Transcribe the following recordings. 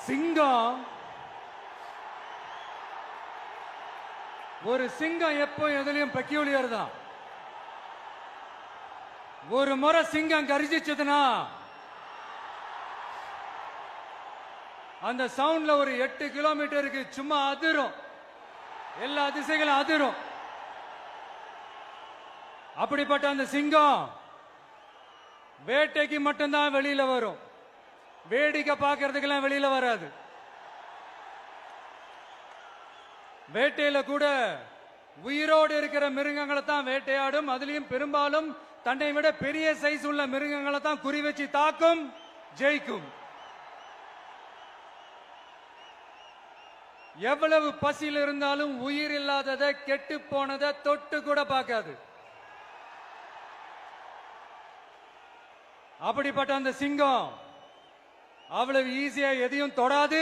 சிங்கம் ஒரு சிங்கம் எப்போ எதுலயும் பெக்யூலியர் தான். ஒரு முறை சிங்கம் கர்ஜிச்சதுன்னா அந்த சவுண்ட்ல ஒரு 8 கிலோமீட்டருக்கு சும்மா அதிரும், எல்லா திசைகளும் அதிரும். அப்படிப்பட்ட அந்த சிங்கம் வேட்டைக்கு மட்டும்தான் வெளியில வரும், வேடிக்கை பார்க்கறதுக்கெல்லாம் வெளியில வராது. வேட்டையில கூட உயிரோடு இருக்கிற மிருகங்களை தான் வேட்டையாடும். அதுலயும் பெரும்பாலும் தன்னை விட பெரிய சைஸ் உள்ள மிருகங்களை தான் குறி வச்சு தாக்கும், ஜெயிக்கும். எவ்வளவு பசியில் இருந்தாலும் உயிர் இல்லாததை, கெட்டு போனதை தொட்டு கூட பார்க்காது. அப்படிப்பட்ட அந்த சிங்கம் அவ்வளவு ஈஸியா எதையும் தொடாது,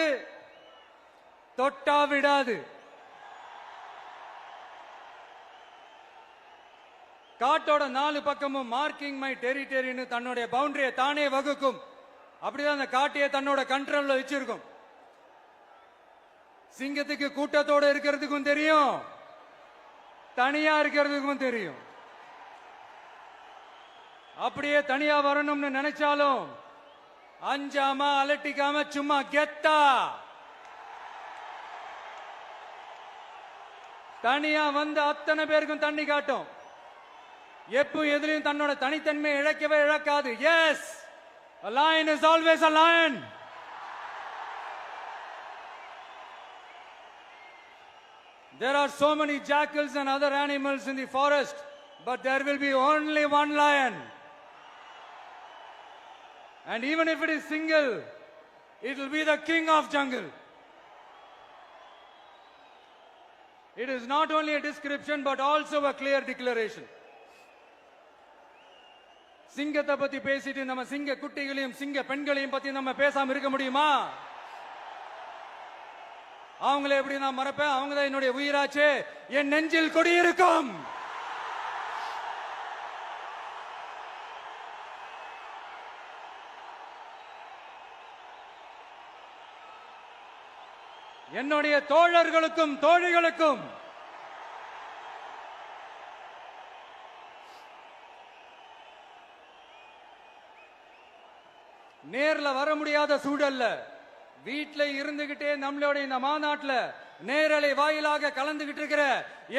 தொட்டா விடாது. காட்டோட 4 பக்கமும் மார்க்கிங் மை டெரிட்டரின்னு தன்னுடைய பவுண்டரியை தானே வகுக்கும். அப்படிதான் அந்த காட்டையே தன்னோட கண்ட்ரோல்ல வச்சிருக்கும். சிங்கத்துக்கு கூட்டத்தோட இருக்கிறதுக்கும் தெரியும், தனியா இருக்கிறதுக்கும் தெரியும். அப்படியே தனியா வரணும்னு நினைச்சாலும் அஞ்சாம அலட்டிக்காம சும்மா கெத்தா தனியா வந்து அத்தனை பேருக்கும் தண்ணி காட்டும். எப்போ எதிலையும் தன்னோட தனித்தன்மையை இழக்கவே இழக்காது. Yes, a lion is always a lion. There are so many jackals and other animals in the forest, but there will be only one lion. And even if it is single, it will be the king of jungle. It is not only a description but also a clear declaration. சிங்கத்தை பத்தி பேசிட்டு நம்ம சிங்க குட்டிகளையும் சிங்க பெண்களையும் பத்தி நம்ம பேசாம இருக்க முடியுமா? அவங்கள எப்படி நான் மறப்பேன்? அவங்க தான் என்னுடைய உயிராச்சே. என் நெஞ்சில் குடியிருக்கும். என்னுடைய தோழர்களுக்கும் தோழிகளுக்கும் நேர்ல வர முடியாத சூழல்ல வீட்ல இருந்துகிட்டே நம்மளோட இந்த மாநாட்டில் நேரலை வாயிலாக கலந்துகிட்டு இருக்கிற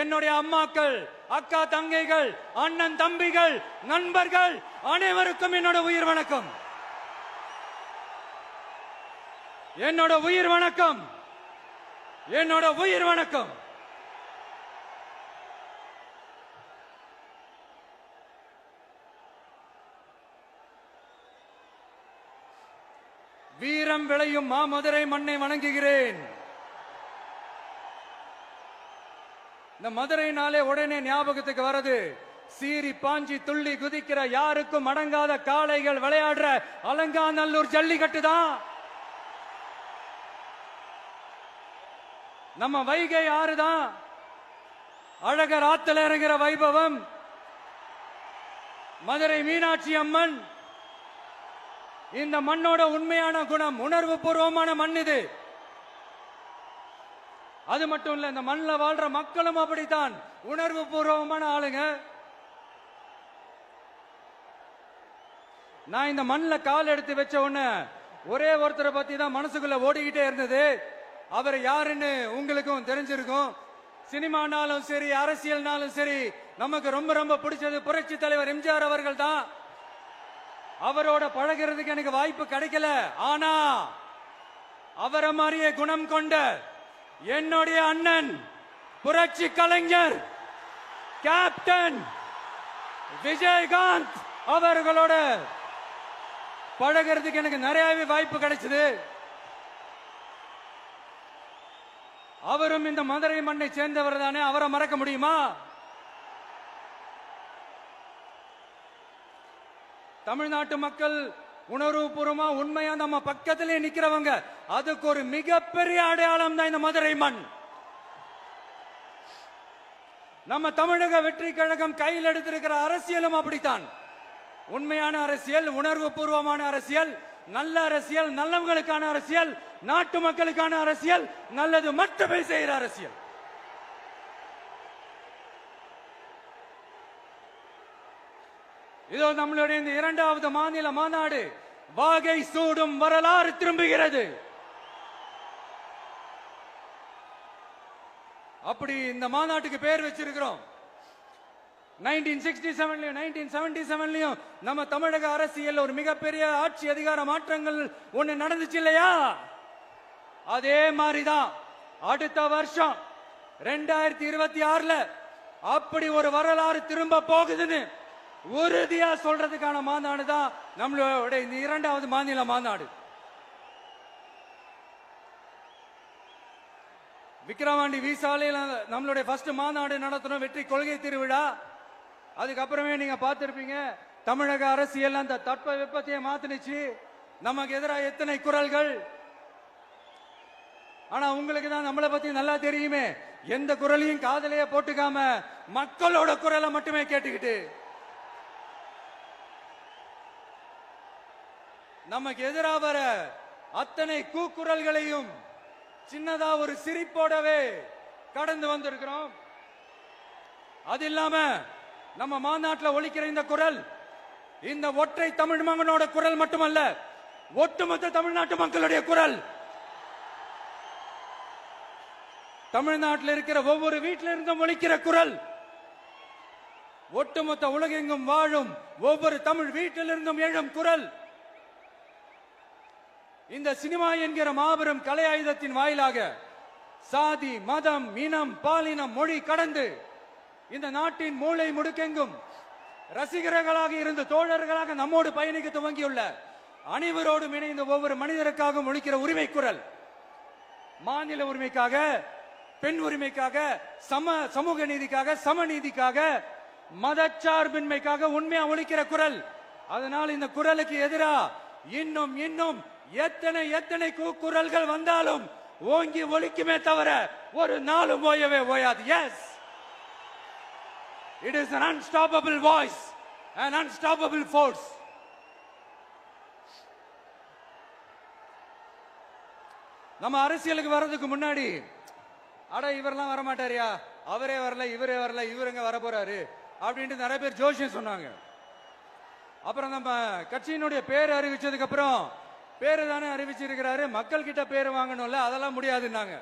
என்னுடைய அம்மாக்கள், அக்கா தங்கைகள், அண்ணன் தம்பிகள், நண்பர்கள் அனைவருக்கும் என்னோட உயிர் வணக்கம். என்னோட உயிர் வணக்கம், என்னோட உயிர் வணக்கம். வீரம் விளையும் மாமதுரை மண்ணை வணங்குகிறேன். இந்த மதுரைனாலே உடனே ஞாபகத்துக்கு வரது சீறி பாஞ்சி துள்ளி குதிக்கிற யாருக்கும் அடங்காத காளைகள் விளையாடுற அலங்காநல்லூர் ஜல்லிக்கட்டு தான். நம்ம வைகை ஆறுதான் அழகர் ஆத்துல இறங்குற வைபவம். மதுரை மீனாட்சி அம்மன் இந்த மண்ணோட உண்மையான குணம், உணர்வு பூர்வமான மண் இது. அது மட்டும் இல்ல, இந்த மண்ணில் வாழ்ற மக்களும் அப்படித்தான் உணர்வு பூர்வமான ஆளுங்க. நான் இந்த மண்ணில் கால் எடுத்து வச்ச உடனே ஒரே ஒருத்தரை பத்தி தான் மனசுக்குள்ள ஓடிக்கிட்டே இருந்தது. அவர் யாருன்னு உங்களுக்கும் தெரிஞ்சிருக்கும். சினிமானாலும் சரி, அரசியல்னாலும் சரி, நமக்கு ரொம்ப ரொம்ப பிடிச்சது புரட்சி தலைவர் எம்ஜிஆர் அவர்கள் தான். அவரோட பழகிறதுக்கு எனக்கு வாய்ப்பு கிடைக்கல. ஆனா அவரை மாதிரியே குணம் கொண்ட என்னுடைய அண்ணன் புரட்சி கலைஞர் கேப்டன் விஜயகாந்த் அவர்களோட பழகிறதுக்கு எனக்கு நிறையவே வாய்ப்பு கிடைச்சது. அவரும் இந்த மதுரை மண்ணை சேர்ந்தவர் தானே, அவரை மறக்க முடியுமா? தமிழ்நாட்டு மக்கள் உணர்வுபூர்வமா உண்மையா நம்ம பக்கத்திலே நிக்கிறவங்க, அதுக்கு ஒரு மிகப்பெரிய அடையாளம் தான் இந்த மதுரை மண். நம்ம தமிழக வெற்றி கழகம் கையில் எடுத்திருக்கிற அரசியலும் அப்படித்தான். உண்மையான அரசியல், உணர்வு பூர்வமான அரசியல், நல்ல அரசியல், நல்லவங்களுக்கான அரசியல், நாட்டு மக்களுக்கான அரசியல், நல்லது மட்டுமே செய்கிற அரசியல். இதோ நம்மளுடைய இந்த இரண்டாவது மாநில மாநாடு வாகை சூடும் வரலாறு திரும்புகிறது. அப்படி இந்த மாநாட்டுக்கு பேர் வச்சிருக்கிறோம். 1967லயும் 1977லயும் நம்ம தமிழக அரசியல் ஒரு மிகப்பெரிய ஆட்சி அதிகார மாற்றங்கள் ஒண்ணு நடந்துச்சு இல்லையா? அதே மாதிரிதான் அடுத்த வருஷம் 2026ல அப்படி ஒரு வரலாறு திரும்ப போகுதுன்னு உறுதியா சொல்றதுக்கான மாநாடு தான் நம்மளோட இந்த இரண்டாவது மாநில மாநாடு. விக்கிரவாண்டி விசாலையில் நம்மளுடைய ஃபர்ஸ்ட் மாநாடு நடத்தணும், வெற்றி கொள்கை திருவிழா. அதுக்கப்புறமே நீங்க பார்த்திருப்பீங்க, தமிழக அரசியல் அந்த தட்ப வெப்பத்தையே மாத்தினுச்சு. நமக்கு எதிராக எத்தனை குரல்கள். ஆனா உங்களுக்கு தான் நம்மளை பத்தி நல்லா தெரியுமே, எந்த குரலையும் காதலையே போட்டுக்காம மக்களோட குரலை மட்டுமே கேட்டுக்கிட்டு நமக்கு எதிராக வர அத்தனை கூக்குரல்களையும் சின்னதா ஒரு சிரிப்போடவே கடந்து வந்திருக்கிறோம். அது இல்லாம நம்ம மாநாட்டில் ஒலிக்கிற இந்த குரல் இந்த ஒற்றை தமிழ் மகனோட குரல் மட்டுமல்ல, ஒட்டுமொத்த தமிழ்நாட்டு மக்களுடைய குரல். தமிழ்நாட்டில் இருக்கிற ஒவ்வொரு வீட்டில இருந்தும் ஒலிக்கிற குரல், ஒட்டுமொத்த உலகெங்கும் வாழும் ஒவ்வொரு தமிழ் வீட்டிலிருந்தும் எழும் குரல். இந்த சினிமா என்கிற மாபெரும் கலை ஆயுதத்தின் வாயிலாக சாதி, மதம், இனம், பாலினம், மொழி கடந்து இந்த நாட்டின் மூளை முடுக்கெங்கும் ரசிகர்களாக இருந்து தோழர்களாக நம்மோடு பயணிக்க துவங்கியுள்ள அனைவரோடும் இணைந்த ஒவ்வொரு மனிதருக்காகவும் ஒலிக்கிற உரிமை குரல். மாநில உரிமைக்காக, பெண் உரிமைக்காக, சமூக நீதிக்காக, சமநீதிக்காக, மதச்சார்பின்மைக்காக உண்மையா ஒலிக்கிற குரல். அதனால் இந்த குரலுக்கு எதிராக இன்னும் இன்னும் எத்தனை எத்தனை குரல்கள் வந்தாலும் ஓங்கி ஒலிக்குமே தவிர ஒரு நாளும் ஓயவே ஓயாது. Yes, it is an unstoppable voice, an unstoppable force. நம்ம அரசியலுக்கு வர்றதுக்கு முன்னாடி அட இவரெல்லாம் வர மாட்டாரியா, அவரே வரல, இவரே வரல, இவருங்க வர போறாரு அப்படின்ட்டு நிறைய பேர் ஜோஷியம் சொன்னாங்க. அப்புறம் நம்ம கட்சியினுடைய பேர் அறிவிச்சதுக்கு அப்புறம் பேரு தானே அறிவிச்சிருக்கிறாரு, மக்கள் கிட்ட பேரு வாங்கணும்ல, அதெல்லாம் முடியாதுன்னாங்க.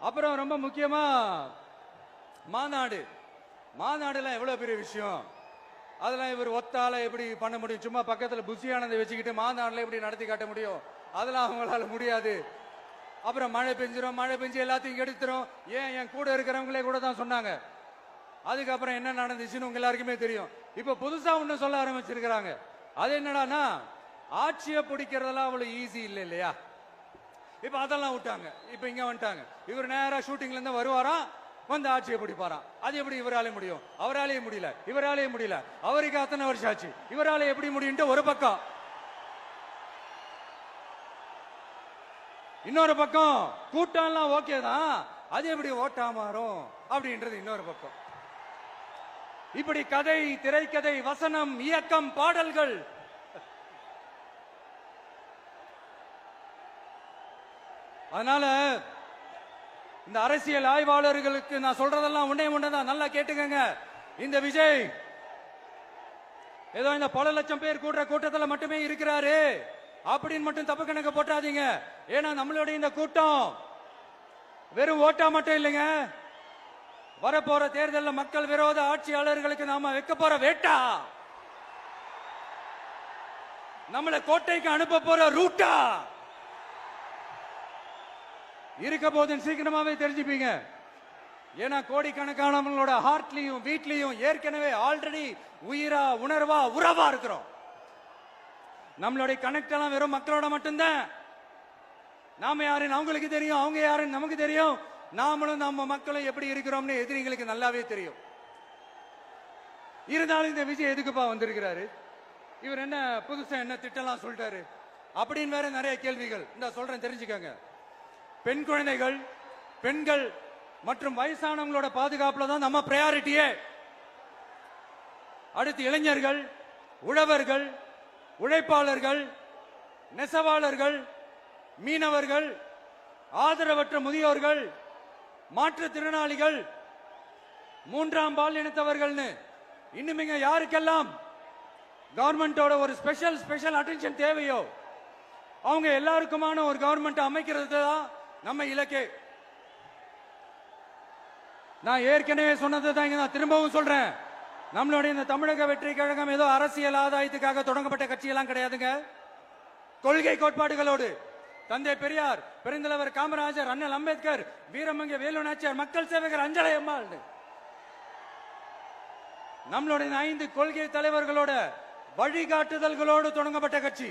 அப்புறம் ரொம்ப முக்கியமா மாநாடுலாம் எவ்வளவு பெரிய விஷயம், அதெல்லாம் இவர் ஒத்தால எப்படி பண்ண முடியும், சும்மா பக்கத்துல புசியானதை வச்சுக்கிட்டு மாநாடுல எப்படி நடத்தி காட்ட முடியும், அதெல்லாம் அவங்களால முடியாது. அப்புறம் மழை பெஞ்சு எல்லாத்தையும் எடுத்துரும். ஏன் என் கூட இருக்கிறவங்களே கூட தான் சொன்னாங்க. அதுக்கப்புறம் என்ன நடந்துச்சுன்னு உங்க எல்லாருக்குமே தெரியும். இப்ப புதுசா ஒண்ணு சொல்ல ஆரம்பிச்சிருக்கிறாங்க. அது என்னடானா, ஆட்சியை பிடிக்கிறதெல்லாம் அவ்வளவு ஈஸி இல்லை இல்லையா. இப்ப அதெல்லாம் விட்டாங்க, இப்ப இங்க வந்துட்டாங்க. இவர் நேரா ஷூட்டிங்ல இருந்து வருவாராம், வந்து ஆட்சியை பிடிப்பாராம். அது எப்படி இவராலே முடியும், அவராலே முடியல, இவராலே முடியல, அவருக்கு அத்தனை வருஷம் ஆச்சு, இவராலே எப்படி முடியும் ஒரு பக்கம். இன்னொரு பக்கம் கூட்டம் எல்லாம் ஓகே தான், அது எப்படி ஓட்டா மாறும் அப்படின்றது இன்னொரு பக்கம். இப்படி கதை, திரைக்கதை, வசனம், இயக்கம், பாடல்கள், அதனால இந்த அரசியல் ஆய்வாளர்களுக்கு நான் சொல்றதெல்லாம் ஒன்னேதான், நல்லா கேட்டுக்கங்க. இந்த விஜய் ஏதோ இந்த பல லட்சம் பேர் கூடுற கூட்டத்தில் மட்டுமே இருக்கிறாரு அப்படின்னு மட்டும் தப்பு கணக்கு போட்டாதீங்க. ஏன்னா நம்மளுடைய இந்த கூட்டம் வெறும் ஓட்டா மட்டும் இல்லைங்க, வரப்போற தேர்தலில் மக்கள் விரோத ஆட்சியாளர்களுக்கு நாம வைக்க போற வேட்டா, நம்மளை கோட்டைக்கு அனுப்ப போற ரூட்டா இருக்க போதுன்னு சீக்கிரமாவே தெரிஞ்சுப்பீங்க. ஏன்னா கோடிக்கணக்கானவங்களோட ஹார்ட்லயும் வீட்லயும் ஏற்கனவே ஆல்ரெடி உயிரா, உணர்வா, உறவா இருக்கிறோம். நம்மளுடைய கனெக்ட் எல்லாம் வெறும் மக்களோட மட்டும்தான். நாம யாருன்னு அவங்களுக்கு தெரியும், அவங்க யாருன்னு நமக்கு தெரியும். நாமளும் நம்ம மக்களும் எப்படி இருக்கிறோம்னு எதிரிகளுக்கு நல்லாவே தெரியும். இருந்தாலும் இந்த விஜய் எதுக்குப்பா வந்திருக்கிறாரு, இவர் என்ன புதுசா என்ன திட்டம்லாம் சொல்லிட்டாரு அப்படின்னு வேற நிறைய கேள்விகள். இந்த சொல்றேன் தெரிஞ்சுக்கங்க. பெண் குழந்தைகள், பெண்கள் மற்றும் வயசானவங்களோட பாதுகாப்புல தான் நம்ம பிரையாரிட்டியே. அடுத்து இளைஞர்கள், உழவர்கள், உழைப்பாளர்கள், நெசவாளர்கள், மீனவர்கள், ஆதரவற்ற முதியோர்கள், மாற்றுத்திறனாளிகள், மூன்றாம் பால் இனத்தவர்கள்னு இன்னும் யாருக்கெல்லாம் கவர்மெண்டோட ஒரு ஸ்பெஷல் அட்டென்ஷன் தேவையோ அவங்க எல்லாருக்குமான ஒரு கவர்மெண்ட் அமைக்கிறது தான் நம்ம இலக்கே. நான் ஏற்கனவே சொன்னது தான் இங்க நான் திரும்பவும் சொல்றேன். நம்மளுடைய இந்த தமிழக வெற்றி கழகம் ஏதோ அரசியல் ஆதாயத்துக்காக தொடங்கப்பட்ட கட்சியெல்லாம் கிடையாதுங்க. கொள்கை கோட்பாடுகளோடு தந்தை பெரியார், பெருந்தலைவர் காமராஜர், அண்ணல் அம்பேத்கர், வீரமங்க வேலு நாச்சியார், மக்கள் சேவகர் அஞ்சலை அம்மாள், நம்மளுடைய 5 கொள்கை தலைவர்களோட வழிகாட்டுதல்களோடு தொடங்கப்பட்ட கட்சி.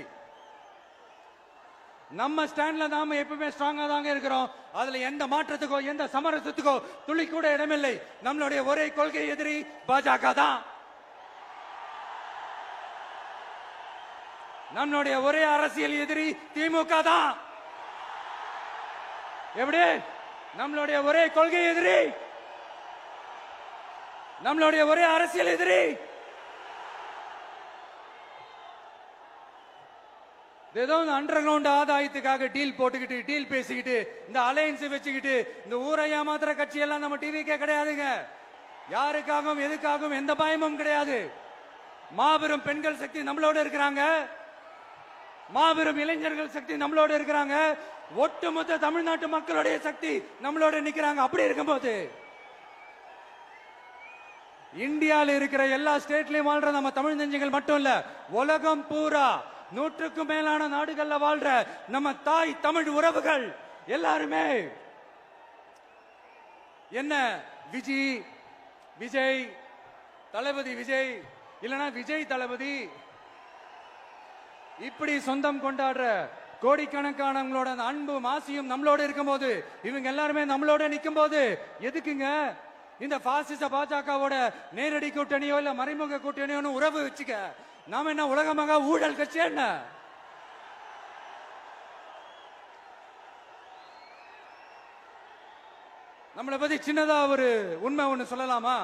நம்ம ஸ்டாண்ட்ல நாம எப்பவுமே ஸ்ட்ராங்கா தாங்க இருக்கிறோம். அதுல எந்த மாற்றத்துக்கோ எந்த சமரசத்துக்கோ துளி கூட இடமில்லை. நம்மளுடைய ஒரே கொள்கை எதிரி பாஜக தான். நம்மளுடைய ஒரே அரசியல் எதிரி திமுக தான். எப்படி? நம்மளுடைய ஒரே கொள்கை எதிரி, நம்மளுடைய ஒரே அரசியல் எதிரி ஏதோ அண்டர் கிரவுண்ட் ஆதாயத்துக்காக டீல் போட்டுக்கிட்டு டீல் பேசிக்கிட்டு இந்த அலையன்ஸ் வச்சுக்கிட்டு இந்த ஊரை ஏமாத்துற கட்சி எல்லாம் நம்ம டிவிக்கே கிடையாதுங்க. யாருக்காகவும் எதுக்காகவும் எந்த பயமும் கிடையாது. மாபெரும் பெண்கள் சக்தி நம்மளோட இருக்கிறாங்க, மாபெரும் இளைஞர்கள் சக்தி நம்மளோட இருக்கிறாங்க, ஒட்டுமொத்த தமிழ்நாட்டு மக்களுடைய சக்தி நம்மளோட நிக்கிறாங்க. அப்படி இருக்கும்போது இந்தியாவில் இருக்கிற எல்லா ஸ்டேட்லயும் வாழ்ற நம்ம தமிழ் நெஞ்சங்கள் மட்டும் இல்ல, உலகம் பூரா 100க்கும் மேலான நாடுகள்ல வாழ்ற நம்ம தாய் தமிழ் உறவுகள் எல்லாருமே என்ன விஜய் தளபதி விஜய் இல்லனா விஜய் தளபதி இப்படி சொந்தம் கொண்டாடுற கோடிக்கணக்கானவங்களோட அன்பு மாசியும் நம்மளோட இருக்கும் போது, இவங்க எல்லாருமே நம்மளோட நிக்கும் போது எதுக்குங்க இந்த பாசிச பாஜகவோட நேரடி கூட்டணியோ இல்ல மறைமுக கூட்டணியோ உறவு வச்சுக்க? நாம என்ன உலகமாக ஊழல் கட்சி? என்ன நம்மளை பத்தி சின்னதா ஒரு உண்மை ஒண்ணு சொல்லலாமா?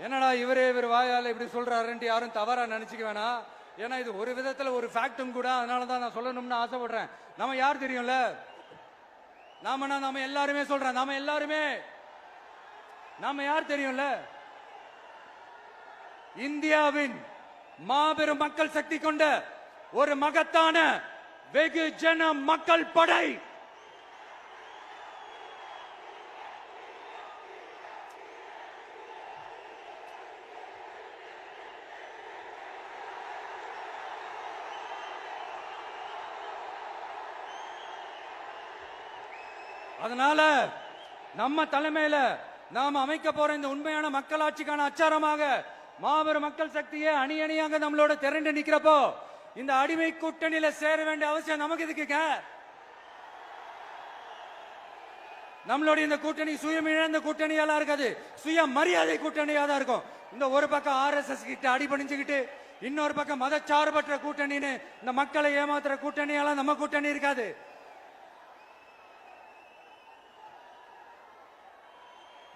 என்னடா இவர் வாயால இப்படி சொல்றாருன்ட்டு யாரும் தவறா நினைச்சுக்க வேணாம். ஏன்னா இது ஒரு விதத்துல ஒரு ஃபேக்டும் கூட. அதனாலதான் நான் சொல்லணும்னு ஆசைப்படுறேன். நம்ம யார் தெரியும்ல? நாம எல்லாருமே சொல்றேன். நாம யார் தெரியும்ல? இந்தியாவின் மாபெரும் மக்கள் சக்தி கொண்ட ஒரு மகத்தான வெகுஜன மக்கள் படை. அதனால நம்ம தலைமையில நாம் அமைக்க போற இந்த உண்மையான மக்களாட்சிக்கான அச்சாரமாக மாபெரும் மக்கள் சக்தியே அணி அணியாக நம்மளோட திரண்டு நிக்கிறப்போ இந்த அடிமை கூட்டணியில சேர வேண்டிய அவசியம் நமக்கு இருக்குங்க. நம்மளுடைய இந்த கூட்டணி சுயம் இழந்த கூட்டணியால இருக்காது, சுய மரியாதை கூட்டணியா தான் இருக்கும். இந்த ஒரு பக்கம் RSS கிட்ட அடிபணிஞ்சுக்கிட்டு, இன்னொரு பக்கம் மதச்சார்பற்ற கூட்டணின்னு இந்த மக்களை ஏமாத்துற கூட்டணியால நம்ம கூட்டணி இருக்காது.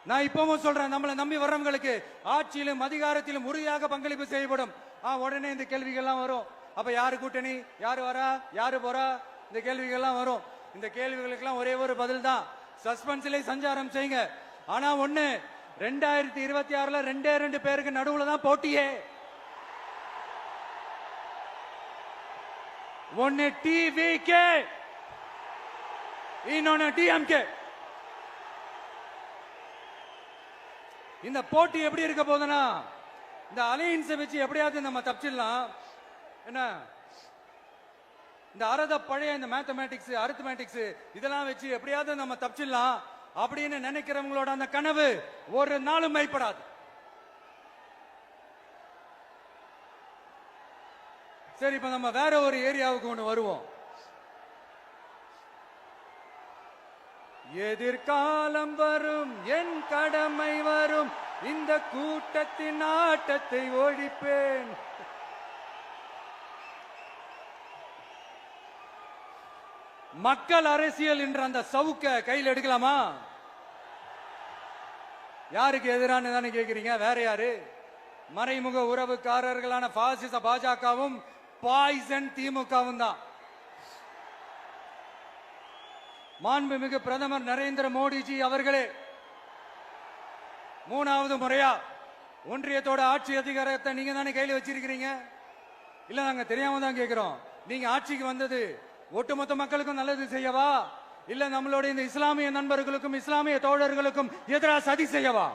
நான் இப்பவும் சொல்றேன், நம்மளை நம்பி வர்றவங்களுக்கு ஆட்சியிலும் அதிகாரத்திலும் உறுதியாக பங்களிப்பு செய்யப்படும். உடனே இந்த கேள்விகள்லாம் வரும். அப்ப யாரு கூட்டணி, யாரு வரா, யாரு போறா, இந்த கேள்விகள்லாம் வரும். இந்த கேள்விகளுக்கெல்லாம் ஒரே ஒரு பதில் தான், சஸ்பென்ஸ்ல சஞ்சாரம் செய்யுங்க. ஆனா ஒண்ணு, 2026ல 2 பேருக்கு நடுவுல தான் போட்டியே. ஒன்னு டிவிகே, இன்னொன்னு டிஎம்கே. இந்த போட்டி எப்படி இருக்க போதுன்னா, இந்த அலையன்ஸை வச்சு எப்படியாவது நம்ம தப்பிச்சிடலாம். என்ன இந்த பழைய இந்த மேத்தமேட்டிக்ஸ் அரித்மேட்டிக்ஸ் இதெல்லாம் வச்சு எப்படியாவது நம்ம தப்பிச்சிடலாம் அப்படின்னு நினைக்கிறவங்களோட அந்த கனவு ஒரு நாளும் மைப்படாது. சரி, இப்ப நம்ம வேற ஒரு ஏரியாவுக்கு ஒண்ணு வருவோம். எதிர்காலம் வரும், என் கடமை வரும், இந்த கூட்டத்தின் ஆட்டத்தை ஒழிப்பேன். மக்கள் அரசியல் என்ற அந்த சவுக்க கையில் எடுக்கலாமா? யாருக்கு எதிரான தானே கேக்குறீங்க? வேற யாரு? மறைமுக உறவுக்காரர்களான பாசிச பாஜகவும் பாய்சன் திமுகவும் தான். மாண்புமிகு பிரதமர் நரேந்திர மோடிஜி அவர்களே, 3வது முறையா ஒன்றியத்தோட ஆட்சி அதிகாரத்தை நீங்க தானே கையில வச்சிருக்கிறீங்க. இல்ல நாங்க தெரியாம தான் கேட்கிறோம். நீங்க ஆட்சிக்கு வந்தது ஒட்டுமொத்த மக்களுக்கும் நல்லது செய்யவா, இல்ல நம்மளுடைய இந்த இஸ்லாமிய நண்பர்களுக்கும் இஸ்லாமிய தோழர்களுக்கும் எதிராக சதி செய்யவா?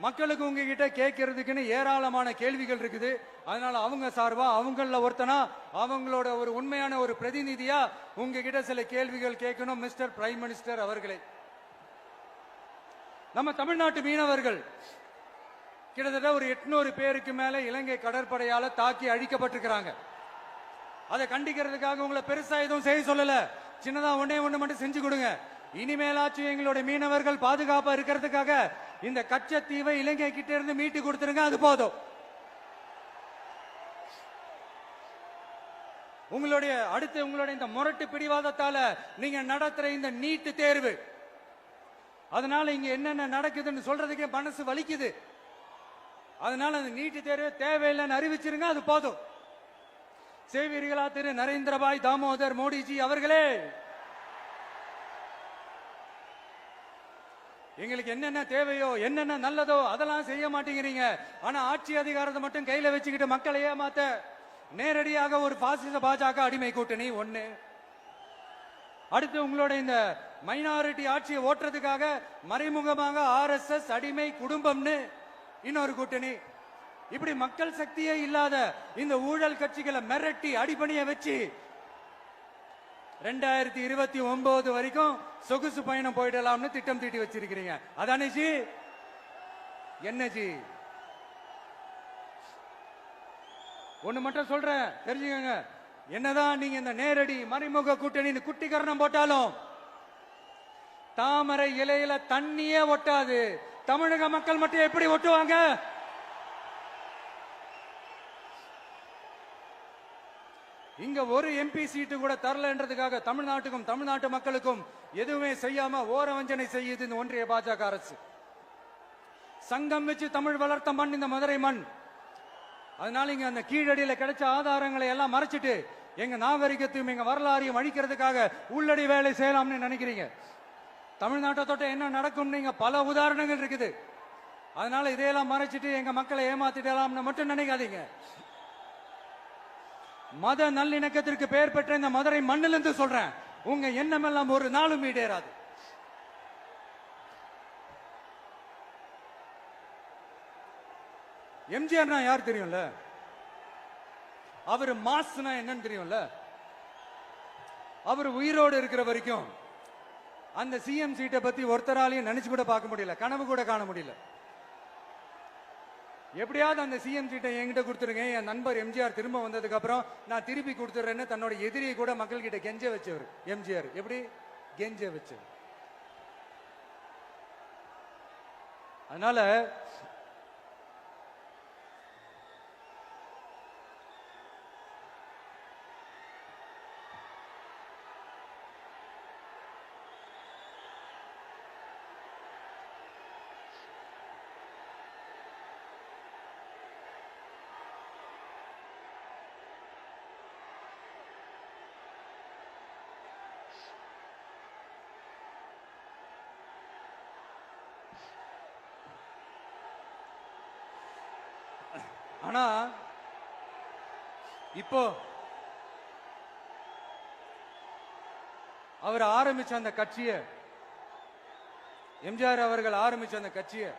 மக்களுக்கு உங்ககிட்ட கேட்கறதுக்குன்னு ஏராளமான கேள்விகள் இருக்குது. அதனால அவங்க சார்பா அவங்கள ஒருத்தனா அவங்களோட ஒரு உண்மையான ஒரு பிரதிநிதியா உங்ககிட்ட சில கேள்விகள் கேட்கணும். மிஸ்டர் பிரைம் மினிஸ்டர் அவர்களே, நம்ம தமிழ்நாட்டு மீனவர்கள் கிட்டத்தட்ட ஒரு 800 பேருக்கு மேல இலங்கை கடற்படையால தாக்கி அழிக்கப்பட்டிருக்கிறாங்க. அதை கண்டிக்கிறதுக்காக உங்களை பெருசா எதுவும் செய்ய சொல்லல, சின்னதா ஒண்ணே ஒண்ணு மட்டும் செஞ்சு கொடுங்க. இனிமேலாச்சும் எங்களுடைய மீனவர்கள் பாதுகாப்பா இருக்கிறதுக்காக இந்த கச்சத்தீவை இலங்கை கிட்ட இருந்து மீட்டு கொடுத்துருங்க, அது போதும். உங்களுடைய இந்த முரட்டு பிடிவாதத்தால நீங்க நடத்துற இந்த நீட்டு தேர்வு, அதனால இங்க என்னென்ன நடக்குதுன்னு சொல்றதுக்கே மனசு வலிக்குது. அதனால அந்த நீட்டு தேர்வு தேவையில்லைன்னு அறிவிச்சிருங்க, அது போதும். செய்வீர்களா திரு நரேந்திரபாய் தாமோதர் மோடிஜி அவர்களே? எங்களுக்கு என்னென்ன தேவையோ என்னென்ன நல்லதோ அதெல்லாம் செய்ய மாட்டேங்கிறீங்க. ஆனா ஆட்சி அதிகாரத்தை மட்டும் கையில வச்சுக்கிட்டு மக்களை ஏமாத்த நேரடியாக ஒரு பாசிச பாஜக அடிமை கூட்டணி ஒண்ணு. அடுத்து உங்களோட இந்த மைனாரிட்டி ஆட்சியை ஓட்டுறதுக்காக மறைமுகமாக RSS அடிமை குடும்பம்னு இன்னொரு கூட்டணி. இப்படி மக்கள் சக்தியே இல்லாத இந்த ஊழல் கட்சிகளை மிரட்டி அடிபணிய வச்சு 2029 வரைக்கும் சொகுசு பயணம் போயிடலாம்னு திட்டம் தீட்டி வச்சிருக்கிறீங்க. அதானே ஜி? என்ன ஜி? ஒண்ணு மட்டும் சொல்றேன், தெரிஞ்சுக்கங்க. என்னதான் நீங்க இந்த நேரடி மறைமுக கூட்டணி குட்டிகரணம் போட்டாலும் தாமரை இலையில தண்ணியே ஒட்டாது. தமிழக மக்கள் மட்டும் எப்படி ஒட்டுவாங்க? இங்க ஒரு MP சீட்டு கூட தரலன்றதுக்காக தமிழ்நாட்டுக்கும் தமிழ்நாட்டு மக்களுக்கும் எதுவுமே செய்யாம ஓரவஞ்சனை செய்யுது இந்த ஒன்றிய பாஜக அரசு. சங்கம் வச்சு தமிழ் வளர்த்த மண் இந்த மதுரை மண். அதனால இங்க அந்த கீழடியில கிடைச்ச ஆதாரங்களை எல்லாம் மறைச்சிட்டு எங்க நாகரிகத்தையும் எங்க வரலாறையும் அழிக்கிறதுக்காக உள்ளடி வேலை செய்யலாம்னு நினைக்கிறீங்க. தமிழ்நாட்டை தொட்ட என்ன நடக்கும் நீங்க பல உதாரணங்கள் இருக்குது. அதனால இதையெல்லாம் மறைச்சிட்டு எங்க மக்களை ஏமாத்திடலாம்னு மட்டும் நினைக்காதீங்க. மத நல்லிணக்கத்திற்கு பெயர் பெற்ற இந்த மதுரை மண்ணிலிருந்து சொல்றேன், உங்க எண்ணம் எல்லாம் ஒரு நாளும் ஈடேறாது. எம்ஜிஆர்னா யார் தெரியும்ல? அவர் மாஸ்னா என்னன்னு தெரியும்ல? அவர் உயிரோடு இருக்கிற வரைக்கும் அந்த சிஎம் சீட்டை பத்தி ஒருத்தராலையும் நினைச்சு கூட பார்க்க முடியல, கனவு கூட காண முடியல. எப்படியாவது அந்த சிஎம் சீட்டை என்கிட்ட கொடுத்துருங்க, என் நண்பர் எம்ஜிஆர் திரும்ப வந்ததுக்கு அப்புறம் நான் திருப்பி கொடுத்துறேன்னு தன்னோட எதிரியை கூட மக்கள் கிட்ட கெஞ்ச வச்சவர் எம்ஜிஆர். எப்படி கெஞ்ச வச்சவர்? அதனால ஆனா இப்போ அவர் ஆரம்பிச்ச அந்த கட்சியை, எம்ஜிஆர் அவர்கள் ஆரம்பிச்ச அந்த கட்சியை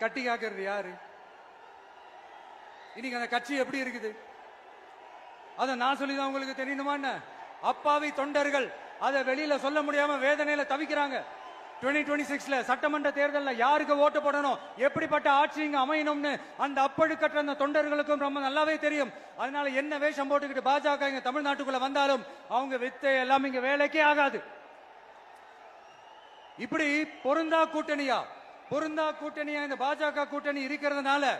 கட்டி காக்கிறது யாரு? இன்னைக்கு அந்த கட்சி எப்படி இருக்குது? அத நான் சொல்லிதான் உங்களுக்கு தெரியணுமா என்ன? அப்பாவி தொண்டர்கள் அதை வெளியில சொல்ல முடியாம வேதனையில தவிக்கிறாங்க. 2026 சட்டமன்ற தேர்தலில் யாருக்கு ஓட்டு போடணும், எப்படிப்பட்ட ஆட்சி இங்க அமையணும்னு அந்த அப்பழுக்கற்ற அந்த தொண்டர்களுக்கும் ரொம்ப நல்லாவே தெரியும். அதனால என்ன வேஷம் போட்டுக்கிட்டு பாஜக இங்க தமிழ்நாட்டுக்குள்ள வந்தாலும் அவங்க வித்தை எல்லாம் இங்க வேலைக்கே ஆகாது. இப்படி பொருந்தா கூட்டணியா இந்த பாஜக கூட்டணி இருக்கிறதுனால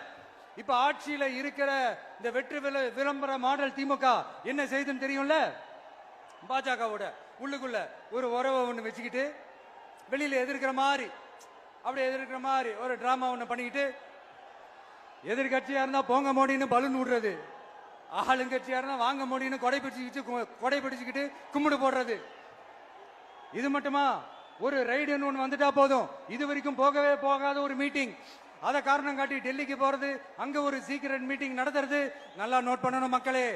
இப்ப ஆட்சியில இருக்கிற இந்த வெற்றி விளம்பர மாடல் திமுக என்ன செய்துன்னு தெரியும்ல? பாஜகவோட உள்ளுக்குள்ள ஒரு உறவை ஒண்ணு வச்சுக்கிட்டு வெளியில எதிர்க்கிற மாதிரி, அப்படி எதிர்க்கிற மாதிரி ஒரு டிராமா ஒண்ணு பண்ணிக்கிட்டு எதிர்கட்சியா இருந்தா போங்க மோடின்னு பலூன் விடுறது, ஆளுங்கட்சியா இருந்தா வாங்க மோடின்னு கொடை பிடிச்சுக்கிட்டு கும்பிடு போடுறது. இது மட்டுமா? ஒரு ரைடுன்னு ஒன்று வந்துட்டா போதும், இது வரைக்கும் போகவே போகாத ஒரு மீட்டிங், அதை காரணம் காட்டி டெல்லிக்கு போறது, அங்க ஒரு சீக்கிரட் மீட்டிங் நடத்துறது. நல்லா நோட் பண்ணணும் மக்களே,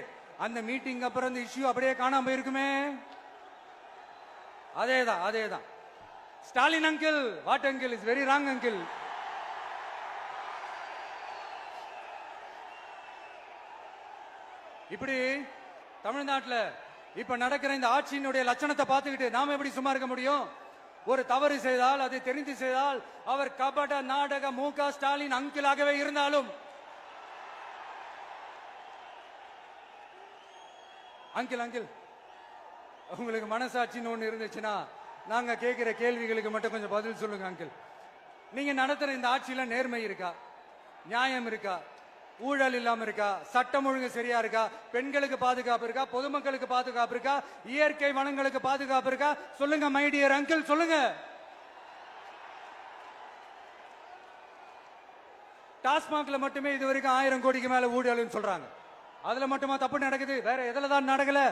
அந்த மீட்டிங் அப்புறம் இந்த இஷ்யூ அப்படியே காணாம போயிருக்குமே. அதேதான். Stalin uncle, what uncle is very wrong uncle. இப்படி தமிழ்நாட்டில் இப்ப நடக்கிற இந்த ஆட்சியினுடைய லட்சணத்தை பார்த்துக்கிட்டு நாம எப்படி சும்மா இருக்க முடியும்? ஒரு தவறு செய்தால், அதை தெரிந்து செய்தால், அவர் கபட நாடக மு.க. ஸ்டாலின் அங்கிளாகவே இருந்தாலும், அங்கிள் உங்களுக்கு மனசாட்சின்னு ஒண்ணு இருந்துச்சுன்னா நாங்க கேட்கிற கேள்விகளுக்கு மட்டும் கொஞ்சம் பதில் சொல்லுங்க அங்கிள். நீங்க நடத்துற இந்த ஆட்சியில நேர்மை இருக்கா? நியாயம் இருக்கா? ஊழல் இல்லாம இருக்கா? சட்டம் ஒழுங்கு சரியா இருக்கா? பெண்களுக்கு பாதுகாப்பு இருக்கா? பொதுமக்களுக்கு பாதுகாப்பு இருக்கா? இயற்கை வளங்களுக்கு பாதுகாப்பு இருக்கா? சொல்லுங்க மை டியர் அங்கிள், சொல்லுங்க. டாஸ்மாக்ல மட்டுமே இது வரைக்கும் 1000 கோடிக்கு மேல ஊழல் சொல்றாங்க. அதுல மட்டுமா தப்பு நடக்குது? வேற எதுல தான் நடக்கல?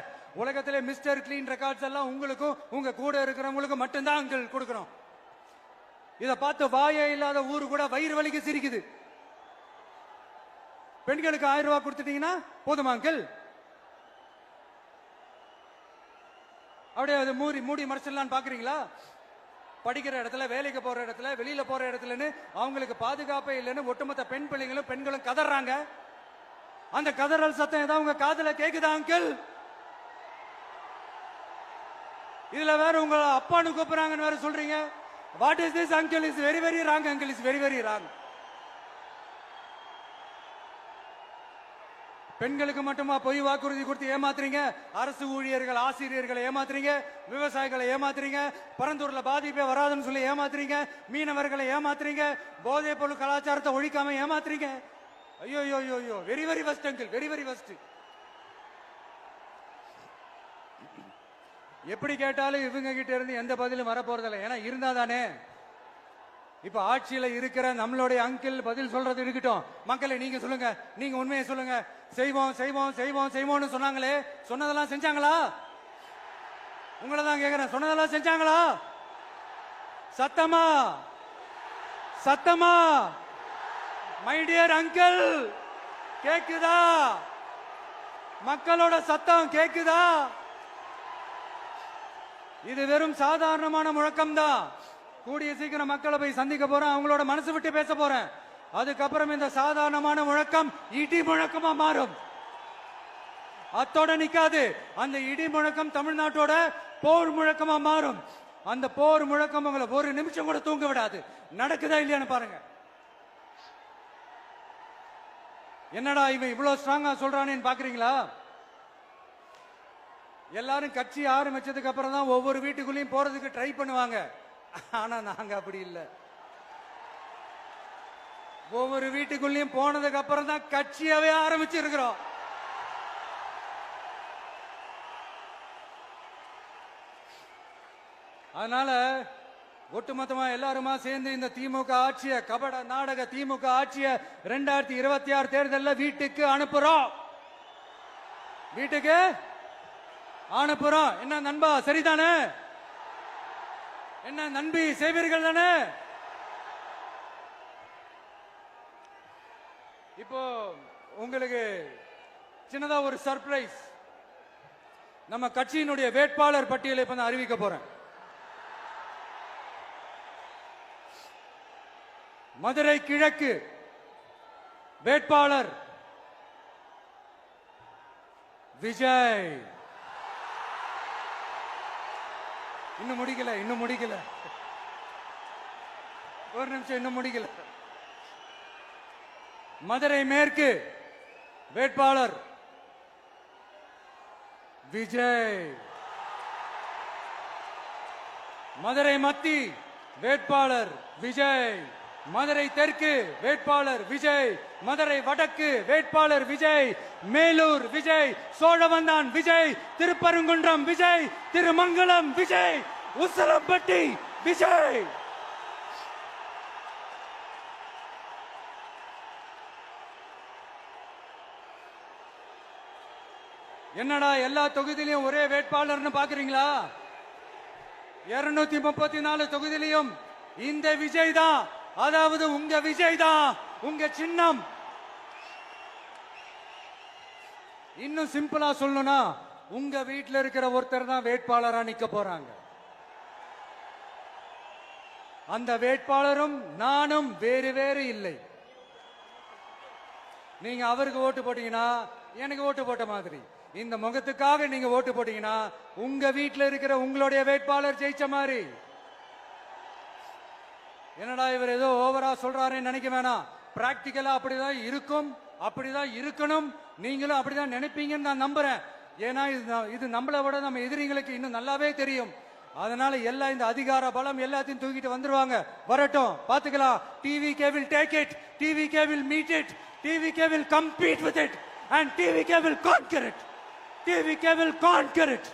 உலகத்திலே மிஸ்டர் கிளீன் ரெக்கார்ட்ஸ் எல்லாம் உங்களுக்கும் உங்க கூட இருக்கிறவங்களுக்கும் மட்டும்தான் அங்கிள் கொடுக்கணும். இத பார்த்து வாயே இல்லாத ஊரு கூட வயிறு வலிக்கு சிரிக்குது. பெண்களுக்கு 1000 ரூபாய் கொடுத்துட்டீங்கன்னா போதுமா அங்கிள்? அப்படியே அது மூடி மறைச்சிடலான்னு பாக்குறீங்களா? படிக்கிற இடத்துல, வேலைக்கு போற இடத்துல, வெளியில போற இடத்துலன்னு அவங்களுக்கு பாதுகாப்பே இல்லைன்னு ஒட்டுமொத்த பெண்களும் கதறாங்க. அந்த கதறல் சத்தம் ஏதாவது உங்க காதுல கேக்குதா அங்கிள்? இதுல வேற உங்க அப்பான்னு கூப்பிடுறாங்கன்னு வேற சொல்றீங்க. What is this uncle? Is very very wrong uncle, is very very wrong. பெண்களுக்கு மட்டுமா பொய் வாக்குறுதி கொடுத்து ஏமாத்துறீங்க? அரசு ஊழியர்கள், ஆசிரியர்களை ஏமாத்துறீங்க, விவசாயிகளை ஏமாத்துறீங்க, பரந்தூர்ல பாதிப்பே வராதுன்னு சொல்லி ஏமாத்துறீங்க, மீனவர்களை ஏமாத்துறீங்க, போதைப் பொருள் கலாச்சாரத்தை ஒழிக்காம ஏமாத்துறீங்க. ஐயோ, very very வஸ்ட் uncle, very very வஸ்ட். எப்படி கேட்டாலும் இவங்க கிட்ட இருந்து எந்த பதிலும் வரப்போறதில்லை. ஏன்னா இருந்தா தானே. இப்ப ஆட்சியில இருக்கிற நம்மளுடைய அங்கிள் பதில் சொல்றது இருக்கட்டும். மக்களை நீங்க சொல்லுங்க, நீங்க உண்மையை சொல்லுங்க. செய்வோம்னு சொன்னாங்களே, சொன்னதெல்லாம் செஞ்சாங்களா? உங்களை தான் கேக்குறேன், சொன்னதெல்லாம் செஞ்சாங்களா? சத்தமா மை டியர் அங்கிள், கேக்குதா? மக்களோட சத்தம் கேக்குதா? இது வெறும் சாதாரணமான முழக்கம் தான். கூடிய சீக்கிரம் மக்களை போய் சந்திக்க போறேன், அவங்களோட மனசு விட்டு பேச போறேன். அதுக்கப்புறம் இந்த சாதாரணமான முழக்கம் இடி முழக்கமா மாறும். அத்தோட நிக்காது. அந்த இடி முழக்கம் தமிழ்நாட்டோட போர் முழக்கமா மாறும். அந்த போர் முழக்கம் உங்களை ஒரு நிமிஷம் கூட தூங்க விடாது. நடக்குதா இல்லையான்னு பாருங்க. என்னடா இவன் இவ்வளவு ஸ்ட்ராங்கா சொல்றானேன்னு பாக்குறீங்களா? எல்லாரும் கட்சி ஆரம்பிச்சதுக்கு அப்புறம் தான் ஒவ்வொரு வீட்டுக்குள்ளேயும் போறதுக்கு ட்ரை பண்ணுவாங்க. ஆனா நாங்க அப்படி இல்லை. ஒவ்வொரு வீட்டுக்குள்ளேயும் போனதுக்கு அப்புறம் தான் கட்சியாவே ஆரம்பிச்சிருக்கிறோம். அதனால ஒட்டுமொத்தமா எல்லாருமா சேர்ந்து இந்த திமுக ஆட்சிய, கபட நாடக திமுக ஆட்சிய 2026 தேர்தலில் வீட்டுக்கு அனுப்புறோம். வீட்டுக்கு அனுப்புறோம். என்ன நண்பா, சரிதானே? என்ன நண்பி, செய்வீர்கள் தானே? இப்போ உங்களுக்கு சின்னதா ஒரு சர்ப்ரைஸ். நம்ம கட்சியினுடைய வேட்பாளர் பட்டியலை இப்ப நான் அறிவிக்க போறேன். மதுரை கிழக்கு வேட்பாளர் விஜய். இன்னும் முடிக்கல. ஒரு நிமிஷம், இன்னும் முடிக்கல. மதுரை மேற்கு வேட்பாளர் விஜய். மதுரை மத்தி வேட்பாளர் விஜய். மதுரை தெற்கு வேட்பாளர் விஜய். மதுரை வடக்கு வேட்பாளர் விஜய். மேலூர் விஜய். சோழவந்தான் விஜய். திருப்பரங்குன்றம் விஜய். திருமங்கலம் விஜய். உசலம்பட்டி விஜய். என்னடா எல்லா தொகுதியிலையும் ஒரே வேட்பாளர்னு பாக்குறீங்களா? 234 தொகுதியிலையும் இந்த விஜய் தான், அதாவது உங்க விஜய் தான் உங்க சின்னம். இன்னும் சிம்பிளா சொல்லணும்னா உங்க வீட்டில் இருக்கிற ஒருத்தர் தான் வேட்பாளரா நிக்க போறாங்க. அந்த வேட்பாளரும் நானும் வேறு வேறு இல்லை. நீங்க அவருக்கு ஓட்டு போட்டீங்கன்னா எனக்கு ஓட்டு போட்ட மாதிரி, இந்த முகத்துக்காக நீங்க ஓட்டு போட்டீங்கன்னா உங்க வீட்டில் இருக்கிற உங்களுடைய வேட்பாளர் ஜெயிச்ச மாதிரி. என்னடா இவர் ஏதோ ஓவரா சொல்றாருன்னு நினைக்க வேணாம். பிராக்டிக்கலா அப்படிதான் இருக்கும், அப்படிதான் இருக்கணும். நீங்களும் அப்படிதான் நினைப்பீங்கன்னு நான் நம்புறேன். ஏன்னா இது நம்மளை விட நம்ம எதிரிங்களுக்கு இன்னும் நல்லாவே தெரியும். அதனால எல்லாம் இந்த அதிகார பலம் எல்லாத்தையும் தூக்கிட்டு வந்துருவாங்க. வரட்டும், பாத்துக்கலாம். TVK will take it, TVK will meet it, TVK will compete with it and TVK will conquer it. TVK will conquer it.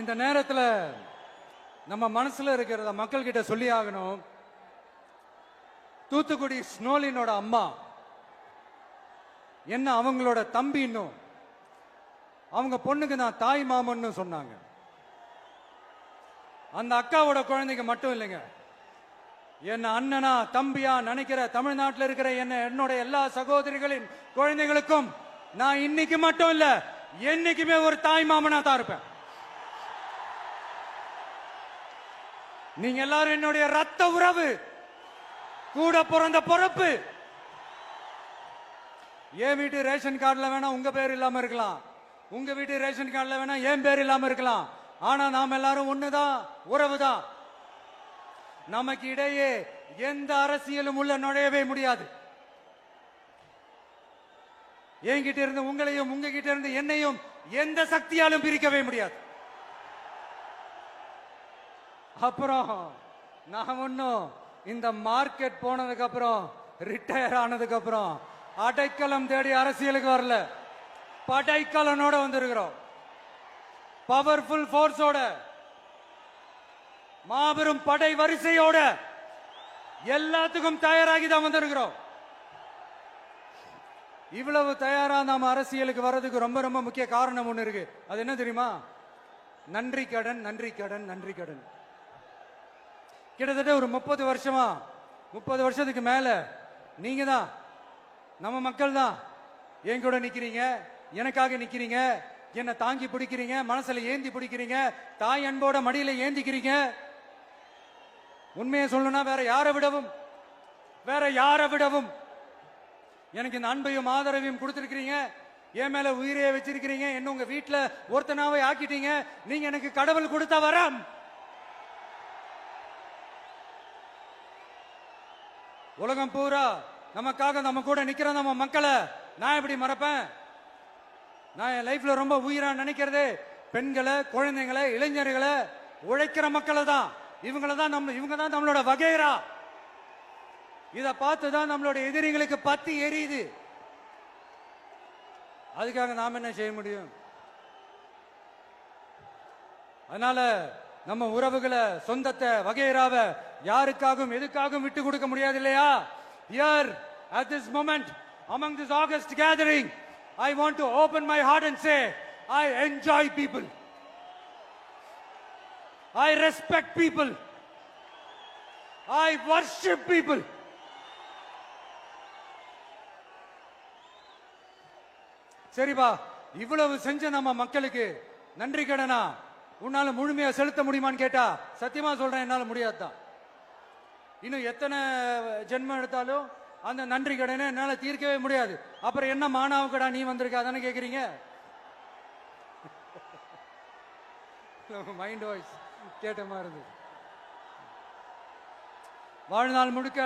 இந்த நேரத்தில் நம்ம மனசுல இருக்கிறத மக்கள் கிட்ட சொல்லி ஆகணும். தூத்துக்குடி ஸ்னோலினோட அம்மா என்ன அவங்களோட தம்பி, இன்னும் அவங்க பொண்ணுக்கு நான் தாய் மாமன்னு சொன்னாங்க. அந்த அக்காவோட குழந்தைங்க மட்டும் இல்லைங்க, என்ன அண்ணனா தம்பியா நினைக்கிற தமிழ்நாட்டில் இருக்கிற என்னோட எல்லா சகோதரிகளின் குழந்தைகளுக்கும் நான் இன்னைக்கு மட்டும் இல்ல, என்னைக்குமே ஒரு தாய் மாமனா தான் இருப்பேன். நீங்க எல்லாரும் என்னுடைய ரத்த உறவு, கூட பிறந்த பொறுப்பு. என் வீட்டு ரேஷன் கார்டுல வேணா உங்க பேர் இல்லாம இருக்கலாம், உங்க வீட்டு ரேஷன் கார்டுல வேணா என் பேர் இல்லாம இருக்கலாம். ஆனா நாம் எல்லாரும் ஒண்ணுதான், உறவுதான். நமக்கு இடையே எந்த அரசியலும் உள்ள நுழையவே முடியாது. என்கிட்ட இருந்து உங்களையும் உங்ககிட்ட இருந்து என்னையும் எந்த சக்தியாலும் பிரிக்கவே முடியாது. அப்புறம் நான் ஒன்னும் இந்த மார்க்கெட் போனதுக்கு அப்புறம், ரிட்டையர் ஆனதுக்கு அப்புறம் அடைக்கலம் தேடி அரசியலுக்கு வரல, படைக்கலனோட வந்திருக்கிறோம். பவர்ஃபுல் போர்ஸோட, மாபெரும் படை வரிசையோட, எல்லாத்துக்கும் தயாராகி தான் வந்திருக்கிறோம். இவ்வளவு தயாரா நாம அரசியலுக்கு வர்றதுக்கு ரொம்ப ரொம்ப முக்கிய காரணம் ஒண்ணு இருக்கு. அது என்ன தெரியுமா? நன்றி கடன், நன்றி கடன், நன்றி கடன். கிட்டத்தட்ட ஒரு 30 வருஷமா, 30 வருஷத்துக்கு மேல நீங்க தான், நம்ம மக்கள் தான் என் கூட நிக்கிறீங்க, எனக்காக நிக்கிறீங்க, என்ன தாங்கி பிடிக்கிறீங்க, மனசுல ஏந்தி பிடிக்கிறீங்க, தாய் அன்போட மடியில ஏந்திக்கிறீங்க. உண்மையை சொல்லணும்னா வேற யாரை விடவும் எனக்கு இந்த அன்பையும் ஆதரவையும் கொடுத்திருக்கிறீங்க. என் மேல உயிரையே வச்சிருக்கிறீங்க. என்ன உங்க வீட்டுல ஒருத்தனாவே ஆக்கிட்டீங்க. நீங்க எனக்கு கடவுள் கொடுத்த வரம். உலகம் பூரா நமக்காக நம்ம கூட நிக்கிற நம்ம மக்களை நான் எப்படி மறப்பேன்? நான் என் லைஃப்ல ரொம்ப உயிரா நினைக்கிறதே பெண்களை, குழந்தைங்களை, இளைஞர்களை, உழைக்கிற மக்களை தான். இவங்க தான் நம்மளோட வகைரா. இத பார்த்துதான் நம்மளோட எதிரிகளுக்கு பத்தி எரியுது. அதுக்காக நாம என்ன செய்ய முடியும்? அதனால நம்ம உறவுகளை, சொந்தத்தை, வகைராவை யாருக்காகவும் எதுக்காகவும் விட்டு கொடுக்க முடியாது இல்லையா? Here at this moment among this August gathering, I want to open my heart and say I enjoy people, I respect people, I worship people. சரிப்பா, இவ்வளவு செஞ்ச நம்ம மக்களுக்கு நன்றி கடனா உன்னால முழுமையா செலுத்த முடியுமான்னு கேட்டா சத்தியமா சொல்றேன், என்னால முடியாதுதான். இன்னும் எத்தனை ஜென்மம் எடுத்தாலும் அந்த நன்றி கடனை என்னால தீர்க்கவே முடியாது. அப்புறம் என்ன மானாவுக்கடா நீ வந்திருக்கா தானே கேக்குறீங்க? மைண்ட் வாய்ஸ் கேட்ட மாதிரி இருக்கு. வாழ்நாள் முழுக்க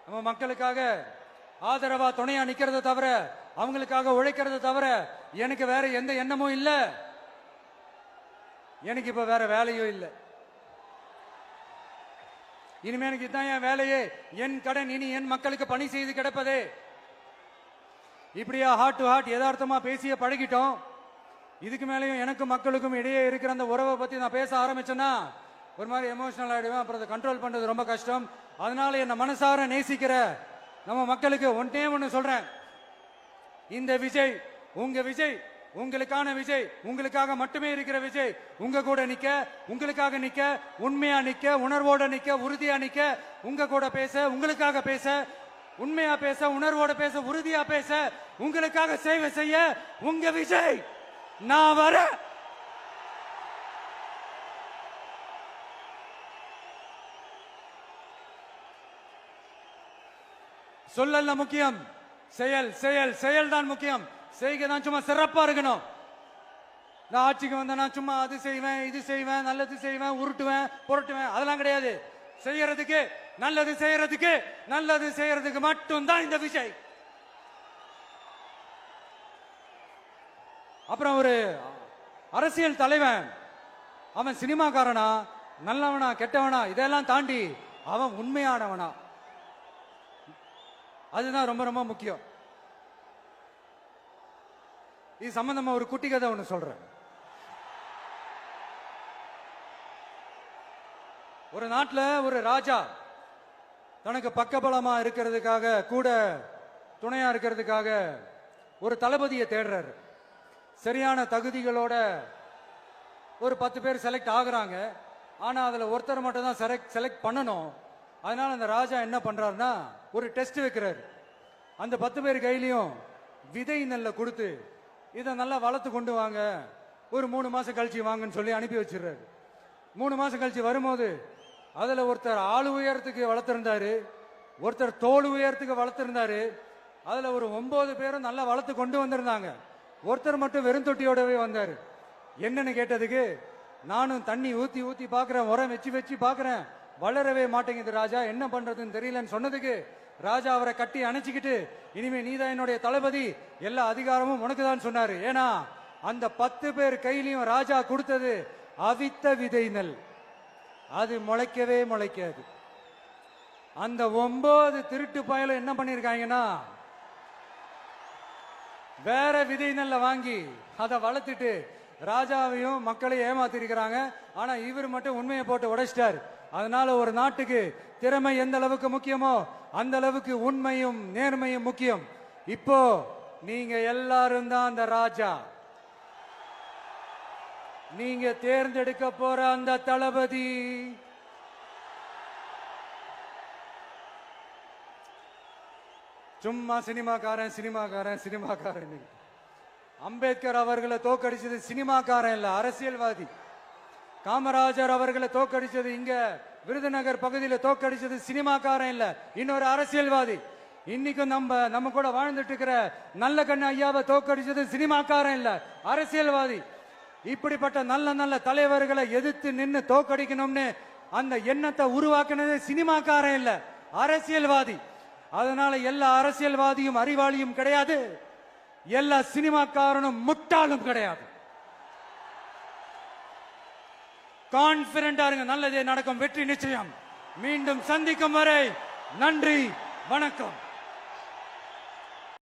நம்ம மக்களுக்காக ஆதரவா துணையா நிக்கிறத தவிர, அவங்களுக்காக உழைக்கிறத தவிர எனக்கு வேற எந்த எண்ணமும் இல்ல. எனக்கு இப்ப வேற வேலையும் இல்லை. இனிமே எனக்கு இதுதான் என் வேலையே, என் கடன் இனி என் மக்களுக்கு பணி செய்து கிடப்பதே. இப்படியா ஹார்ட் டு ஹார்ட் யதார்த்தமா பேசிய பழகிட்டோம். இதுக்கு மேலேயும் எனக்கும் மக்களுக்கும் இடையே இருக்கிற அந்த உறவை பத்தி நான் பேச ஆரம்பிச்சேன்னா ஒரு மாதிரி எமோஷனல் ஆயிடுவேன். அப்புறம் அதை கண்ட்ரோல் பண்றது ரொம்ப கஷ்டம். அதனால என்ன மனசார நேசிக்கிற நம்ம மக்களுக்கு ஒன்னே ஒன்னு சொல்றேன். இந்த விஜய் உங்க விஜய், உங்களுக்கான விஜய், உங்களுக்காக மட்டுமே இருக்கிற விஜய். உங்க கூட நிக்க, உங்களுக்காக நிக்க, உண்மையா நிக்க, உணர்வோட நிக்க, உறுதியா நிக்க, உங்க கூட பேச, உங்களுக்காக பேச, உண்மையா பேச, உணர்வோட பேச, உறுதியா பேச, உங்களுக்காக சேவை செய்ய உங்க விஜய் நான் வர. சொல்லல முக்கியம், செயல் செயல் செயல் தான் முக்கியம். செய்கை தான் சும்மா சிறப்பா இருக்கணும். நான் ஆட்சிக்கு வந்தேன்னா சும்மா அது செய்வேன், இது செய்வேன், நல்லது செய்வேன், உருட்டுவேன், புரட்டுவேன், அதெல்லாம் கிடையாது. செய்யறதுக்கு நல்லது, செய்யறதுக்கு நல்லது செய்யறதுக்கு மட்டும்தான் இந்த விஜய். அப்புறம் ஒரு அரசியல் தலைவன் அவன் சினிமாக்காரனா, நல்லவனா, கெட்டவனா, இதெல்லாம் தாண்டி அவன் உண்மையானவனா, அதுதான் ரொம்ப ரொம்ப முக்கியம். இது சம்பந்தமா ஒரு குட்டி கதை ஒண்ணு சொல்றேன். ஒரு நாட்டுல ஒரு ராஜா தனக்கு பக்கபலமா இருக்கிறதுக்காக, கூட துணையா இருக்கிறதுக்காக ஒரு தளபதியை தேடுறாரு. சரியான தகுதிகளோட ஒரு 10 பேர் செலக்ட் ஆகுறாங்க. ஆனா அதுல ஒருத்தர் மட்டும் தான் செலக்ட் பண்ணணும். அதனால அந்த ராஜா என்ன பண்றாருன்னா ஒரு டெஸ்ட் வைக்கிறாரு. அந்த 10 பேர் கையிலையும் விதை நெல்லை கொடுத்து இதை நல்லா வளர்த்து கொண்டு வாங்க, ஒரு 3 மாசம் கழிச்சு வாங்கன்னு சொல்லி அனுப்பி வச்சிடுறாரு. 3 மாசம் கழிச்சு வரும்போது அதுல ஒருத்தர் ஆளு உயரத்துக்கு வளர்த்திருந்தாரு, ஒருத்தர் தோல் உயரத்துக்கு வளர்த்திருந்தாரு. அதுல ஒரு 9 பேரும் நல்லா வளர்த்து கொண்டு வந்திருந்தாங்க. ஒருத்தர் மட்டும் வெறும் தொட்டியோடவே வந்தாரு. என்னன்னு கேட்டதுக்கு, நானும் தண்ணி ஊத்தி ஊத்தி பாக்குறேன், உரம் வச்சு வச்சு பாக்குறேன், வளரவே மாட்டேங்குது ராஜா, என்ன பண்றதுன்னு தெரியலன்னு சொன்னதுக்கு ராஜா அவரை கட்டி அணைச்சிக்கிட்டு, இனிமே நீதான் என்னுடைய தளபதி, எல்லா அதிகாரமும் உனக்கு தான் சொன்னாரு. ஏன்னா அந்த 10 பேர் கையிலையும் ராஜா கொடுத்தது அவித்த விதை நெல், அது முளைக்கவே முளைக்காது. அந்த 9 திருட்டு பயலும் என்ன பண்ணிருக்காங்கன்னா வேற விதை நெல்ல வாங்கி அதை வளர்த்துட்டு ராஜாவையும் மக்களையும் ஏமாத்திருக்கிறாங்க. ஆனா இவர் மட்டும் உண்மையை போட்டு உடைச்சிட்டார். அதனால ஒரு நாட்டுக்கு திறமை எந்த அளவுக்கு முக்கியமோ அந்த அளவுக்கு உண்மையும் நேர்மையும் முக்கியம். இப்போ நீங்க எல்லாரும் தான் அந்த ராஜா. நீங்க தேர்ந்தெடுக்க போற அந்த தளபதி சும்மா சினிமாக்காரன் சினிமாக்காரன் சினிமாக்காரன். அம்பேத்கர் அவர்களை தோக்கடிச்சது சினிமாக்காரன் இல்ல, அரசியல்வாதி. காமராஜர் அவர்களை தோக்கடிச்சது, இங்க விருதுநகர் பகுதியில் தோக்கடிச்சது சினிமாக்காரன் இல்ல, இன்னொரு அரசியல்வாதி. இன்னைக்கும் நம்ம கூட வாழ்ந்துட்டு இருக்கிற நல்ல கண்ணு ஐயாவை தோக்கடிச்சது சினிமாக்காரன் இல்ல, அரசியல்வாதி. இப்படிப்பட்ட நல்ல நல்ல தலைவர்களை எதிர்த்து நின்று தோக்கடிக்கணும்னு அந்த எண்ணத்தை உருவாக்குனது சினிமாக்காரன் இல்ல, அரசியல்வாதி. அதனால எல்லா அரசியல்வாதியும் அறிவாளியும் கிடையாது, எல்லா சினிமாக்காரனும் முட்டாளும் கிடையாது. கான்பிடண்டா இருங்க, நல்லதே நடக்கும், வெற்றி நிச்சயம். மீண்டும் சந்திக்கும் வரை நன்றி, வணக்கம்.